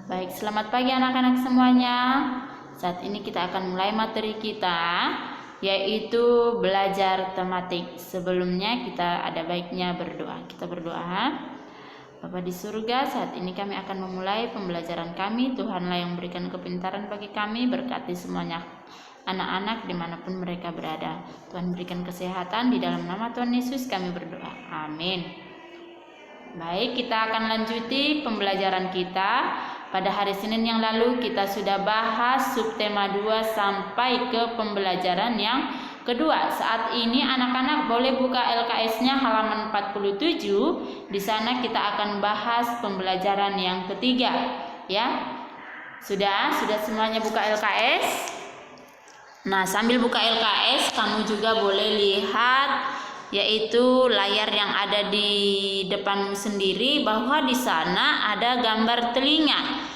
Baik, selamat pagi anak-anak semuanya. Saat ini kita akan mulai materi kita, yaitu belajar tematik. Sebelumnya kita ada baiknya berdoa. Kita berdoa. Bapa di surga, saat ini kami akan memulai pembelajaran kami. Tuhanlah yang memberikan kepintaran bagi kami, berkati semuanya anak-anak dimanapun mereka berada. Tuhan berikan kesehatan, di dalam nama Tuhan Yesus kami berdoa. Amin. Baik, kita akan lanjuti pembelajaran kita. Pada hari Senin yang lalu kita sudah bahas subtema 2 sampai ke pembelajaran yang kedua. Saat ini anak-anak boleh buka LKS-nya halaman 47. Di sana kita akan bahas pembelajaran yang ketiga, ya. Sudah semuanya buka LKS? Nah, sambil buka LKS kamu juga boleh lihat yaitu layar yang ada di depanmu sendiri, bahwa di sana ada gambar telinga.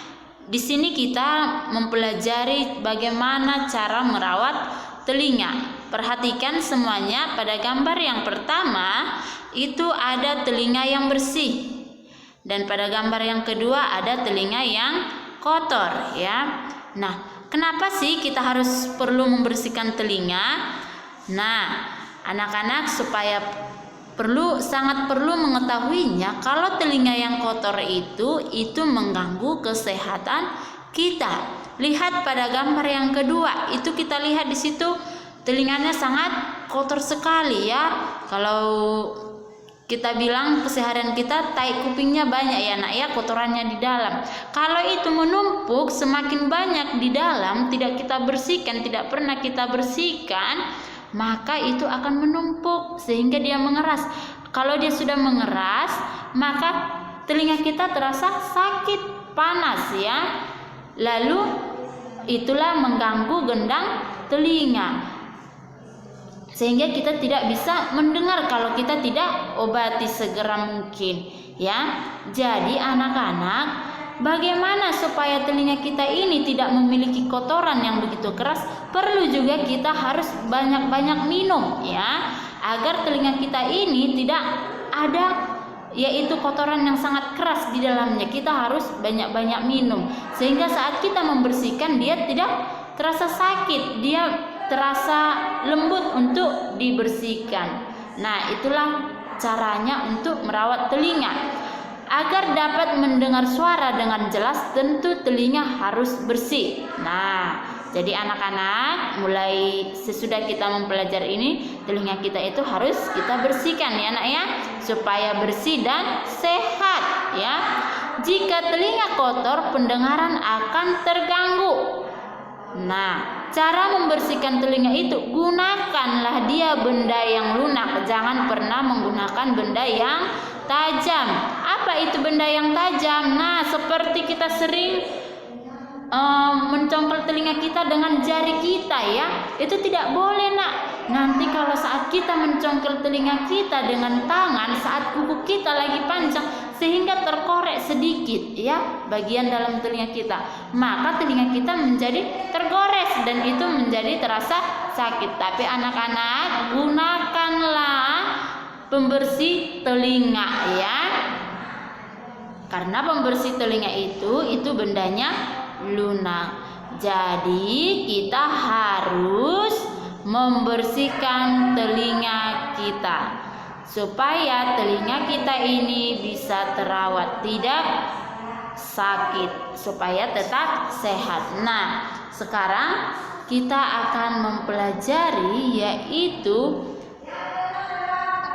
Di sini kita mempelajari bagaimana cara merawat telinga. Perhatikan semuanya, pada gambar yang pertama itu ada telinga yang bersih. Dan pada gambar yang kedua ada telinga yang kotor, ya. Nah, kenapa sih kita harus perlu membersihkan telinga? Nah, anak-anak supaya sangat perlu mengetahuinya, kalau telinga yang kotor itu mengganggu kesehatan kita. Lihat pada gambar yang kedua, itu kita lihat di situ telinganya sangat kotor sekali, ya. Kalau kita bilang keseharian kita tai kupingnya banyak, ya nak, ya, kotorannya di dalam. Kalau itu menumpuk semakin banyak di dalam, tidak kita bersihkan, tidak pernah kita bersihkan, maka itu akan menumpuk sehingga dia mengeras. Kalau dia sudah mengeras, maka telinga kita terasa sakit, panas, ya. Lalu itulah mengganggu gendang telinga, sehingga kita tidak bisa mendengar kalau kita tidak obati segera mungkin, ya. Jadi anak-anak, bagaimana supaya telinga kita ini tidak memiliki kotoran yang begitu keras? Perlu juga kita harus banyak-banyak minum, ya, agar telinga kita ini tidak ada yaitu kotoran yang sangat keras di dalamnya. Kita harus banyak-banyak minum sehingga saat kita membersihkan dia tidak terasa sakit, dia terasa lembut untuk dibersihkan. Nah, itulah caranya untuk merawat telinga. Agar dapat mendengar suara dengan jelas, tentu telinga harus bersih. Nah, jadi anak-anak, mulai sesudah kita mempelajari ini, telinga kita itu harus kita bersihkan, ya nak, ya, supaya bersih dan sehat, ya. Jika telinga kotor, pendengaran akan terganggu. Nah, cara membersihkan telinga itu, gunakanlah dia benda yang lunak, jangan pernah menggunakan benda yang tajam. Apa itu benda yang tajam? Nah, seperti kita sering mencongkel telinga kita dengan jari kita, ya, itu tidak boleh, nak. Nanti kalau saat kita mencongkel telinga kita dengan tangan, saat kuku kita lagi panjang sehingga terkorek sedikit, ya, bagian dalam telinga kita, maka telinga kita menjadi tergores dan itu menjadi terasa sakit. Tapi anak-anak, gunakanlah pembersih telinga, ya, karena pembersih telinga itu bendanya lunak. Jadi kita harus membersihkan telinga kita supaya telinga kita ini bisa terawat, tidak sakit, supaya tetap sehat. Nah, sekarang kita akan mempelajari yaitu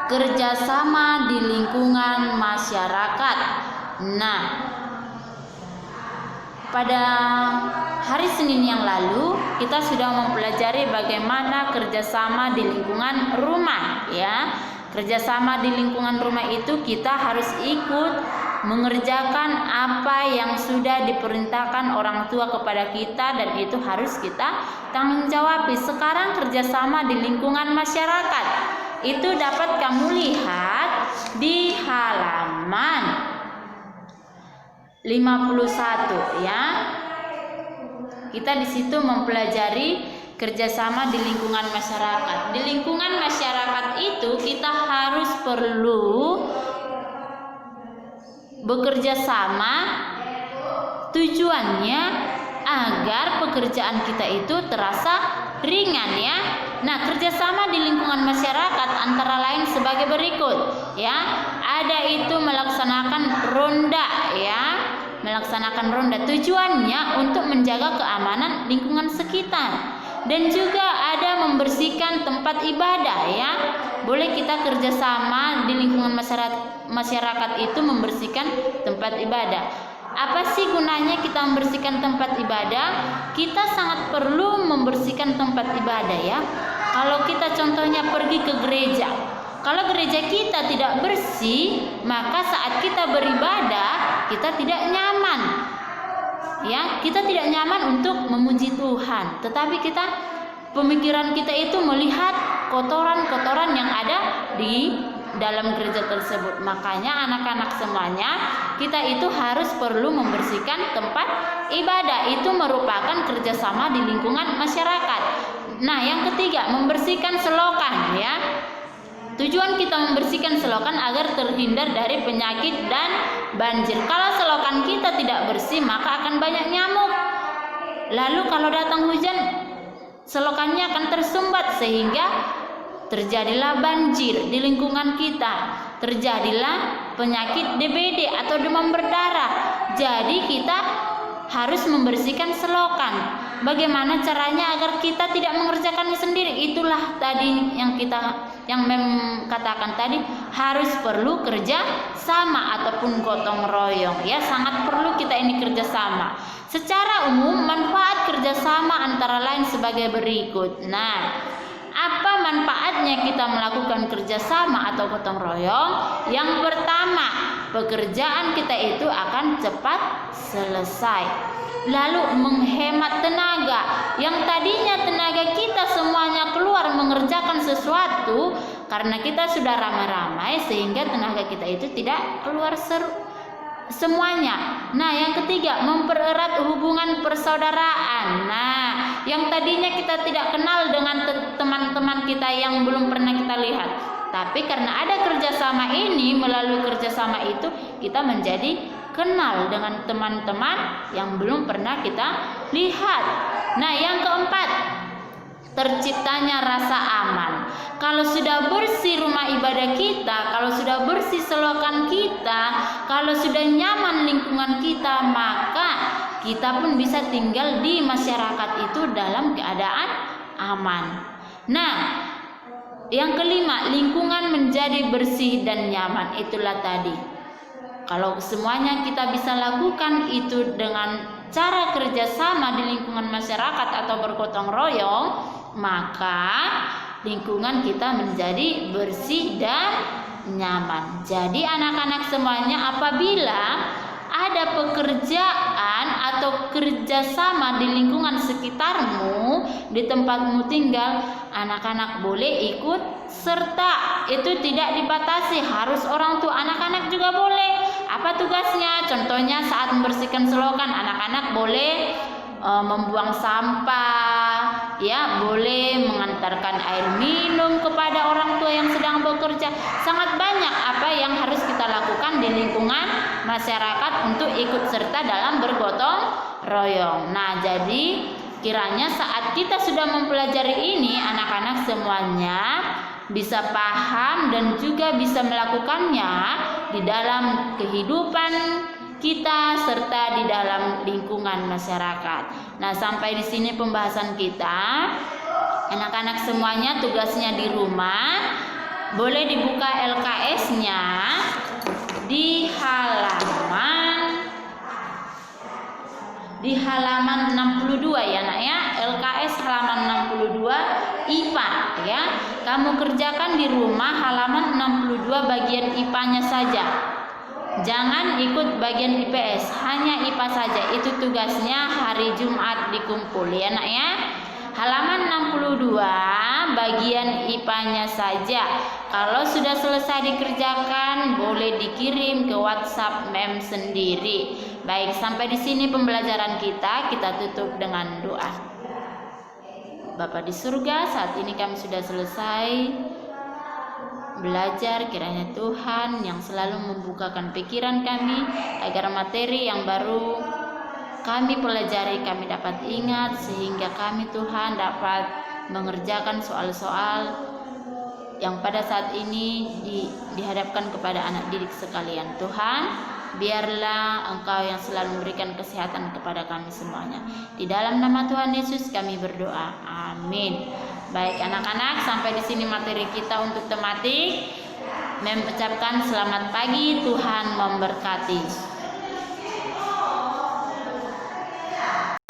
kerjasama di lingkungan masyarakat. Nah, pada hari Senin yang lalu kita sudah mempelajari bagaimana kerjasama di lingkungan rumah, ya. Kerjasama di lingkungan rumah itu kita harus ikut mengerjakan apa yang sudah diperintahkan orang tua kepada kita dan itu harus kita tanggung jawab. Sekarang kerjasama di lingkungan masyarakat itu dapat kamu lihat di halaman 51, ya. Kita di situ mempelajari kerjasama di lingkungan masyarakat. Di lingkungan masyarakat itu kita harus perlu bekerja sama Tujuannya agar pekerjaan kita itu terasa ringan ya. Nah, kerjasama di lingkungan masyarakat antara lain sebagai berikut ya. Ada itu melaksanakan ronda ya. Melaksanakan ronda tujuannya untuk menjaga keamanan lingkungan sekitar. Dan juga ada membersihkan tempat ibadah ya. Boleh kita kerjasama di lingkungan masyarakat itu membersihkan tempat ibadah. Apa sih gunanya kita membersihkan tempat ibadah? Kita sangat perlu membersihkan tempat ibadah ya. Kalau kita contohnya pergi ke gereja, kalau gereja kita tidak bersih, maka saat kita beribadah kita tidak nyaman. Ya, kita tidak nyaman untuk memuji Tuhan. Tetapi pemikiran kita itu melihat kotoran-kotoran yang ada di dalam gereja tersebut. Makanya anak-anak semuanya, kita itu harus perlu membersihkan tempat ibadah. Itu merupakan kerjasama di lingkungan masyarakat. Nah, yang ketiga, membersihkan selokan ya. Tujuan kita membersihkan selokan agar terhindar dari penyakit dan banjir. Kalau selokan kita tidak bersih, maka akan banyak nyamuk. Lalu kalau datang hujan, selokannya akan tersumbat sehingga terjadilah banjir di lingkungan kita. Terjadilah penyakit DBD atau demam berdarah. Jadi kita harus membersihkan selokan. Bagaimana caranya agar kita tidak mengerjakannya sendiri? Itulah tadi yang katakan tadi, harus perlu kerja sama ataupun gotong royong ya. Sangat perlu kita ini kerja sama. Secara umum manfaat kerjasama antara lain sebagai berikut. Nah, apa manfaatnya kita melakukan kerjasama atau gotong royong? Yang pertama, pekerjaan kita itu akan cepat selesai. Lalu menghemat tenaga. Yang tadinya tenaga kita semuanya keluar mengerjakan sesuatu, karena kita sudah ramai-ramai sehingga tenaga kita itu tidak keluar semuanya. Nah, yang ketiga, mempererat hubungan persaudaraan. Nah, yang tadinya kita tidak kenal dengan teman-teman kita yang belum pernah kita lihat, tapi karena ada kerjasama ini, melalui kerjasama itu kita menjadi kenal dengan teman-teman yang belum pernah kita lihat. Nah, yang keempat, terciptanya rasa aman. Kalau sudah bersih rumah ibadah kita, kalau sudah bersih selokan kita, kalau sudah nyaman lingkungan kita, maka kita pun bisa tinggal di masyarakat itu dalam keadaan aman. Nah, yang kelima, lingkungan menjadi bersih dan nyaman. Itulah tadi. Kalau semuanya kita bisa lakukan itu dengan cara kerjasama di lingkungan masyarakat atau bergotong royong, maka lingkungan kita menjadi bersih dan nyaman. Jadi anak-anak semuanya, apabila ada pekerjaan atau kerjasama di lingkungan sekitarmu, di tempatmu tinggal, anak-anak boleh ikut serta. Itu tidak dibatasi, harus orang tua. Anak-anak juga boleh. Apa tugasnya? Contohnya saat membersihkan selokan, anak-anak boleh membuang sampah, ya, boleh mengantarkan air minum kepada orang tua yang sedang bekerja. Sangat banyak apa yang harus kita lakukan di lingkungan masyarakat untuk ikut serta dalam bergotong royong. Nah, jadi kiranya saat kita sudah mempelajari ini, anak-anak semuanya bisa paham dan juga bisa melakukannya di dalam kehidupan kita serta di dalam lingkungan masyarakat. Nah, sampai di sini pembahasan kita. Anak-anak semuanya tugasnya di rumah boleh dibuka LKS-nya di halaman 62 ya nak ya. LKS halaman 62 IPA ya. Kamu kerjakan di rumah halaman 62 bagian IPA-nya saja. Jangan ikut bagian IPS, hanya IPA saja. Itu tugasnya hari Jumat dikumpul ya nak ya. Halaman 62 bagian IPA-nya saja. Kalau sudah selesai dikerjakan, boleh dikirim ke WhatsApp mem sendiri. Baik, sampai di sini pembelajaran kita tutup dengan doa. Bapa di surga, saat ini kami sudah selesai belajar. Kiranya Tuhan yang selalu membukakan pikiran kami agar materi yang baru kami pelajari, kami dapat ingat, sehingga kami Tuhan dapat mengerjakan soal-soal yang pada saat ini dihadapkan kepada anak didik sekalian. Tuhan, biarlah Engkau yang selalu memberikan kesehatan kepada kami semuanya. Di dalam nama Tuhan Yesus kami berdoa. Amin. Baik anak-anak, sampai di sini materi kita untuk tematik. Mengucapkan selamat pagi, Tuhan memberkati.